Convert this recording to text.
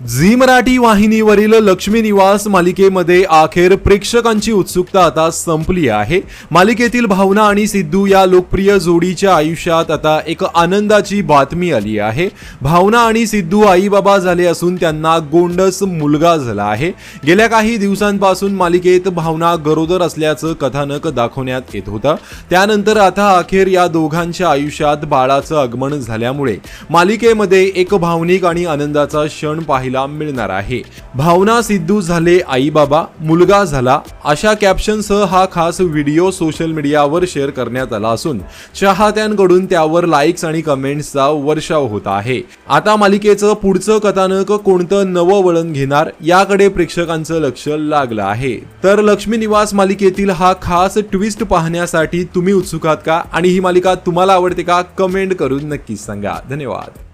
Zee Marathi वाहिनीवरील लक्ष्मी निवास मालिकेमध्ये अखेर प्रेक्षकांची उत्सुकता आता संपली आहे। मालिकेतील भावना आणि सिद्धू या लोकप्रिय जोडीच्या आयुष्यात आता एक आनंदाची बातमी आली आहे। भावना आणि सिद्धू आई बाबा झाले असून त्यांना गोंडस मुलगा झाला आहे। गेल्या काही दिवसांपासून मालिकेत भावना गरोदर असल्याचं कथानक दाखवण्यात येत होतं। त्यानंतर आता अखेर या दोघांच्या आयुष्यात बाळाचं आगमन झाल्यामुळे मालिकेमध्ये एक भावनिक आणि आनंदाचा क्षण पाहायला मिळणार आहे। भावना सिद्धू झाले आई बाबा, मुलगा झाला अशा कॅप्शनसह हा खास व्हिडिओ सोशल मीडियावर शेअर करण्यात आला असून चाहत्यांकडून त्यावर लाईक्स आणि कमेंट्सचा वर्षाव होत आहे। आता मालिकेचं पुढचं कथानक कोणतं नवं वळण घेणार याकडे प्रेक्षकांचं लक्ष लागलं आहे। तर लक्ष्मी निवास मालिकेतील हा खास ट्विस्ट पाहण्यासाठी तुम्ही उत्सुक आहात का आणि ही मालिका तुम्हाला आवडते का? कमेंट करून नक्कीच सांगा। धन्यवाद।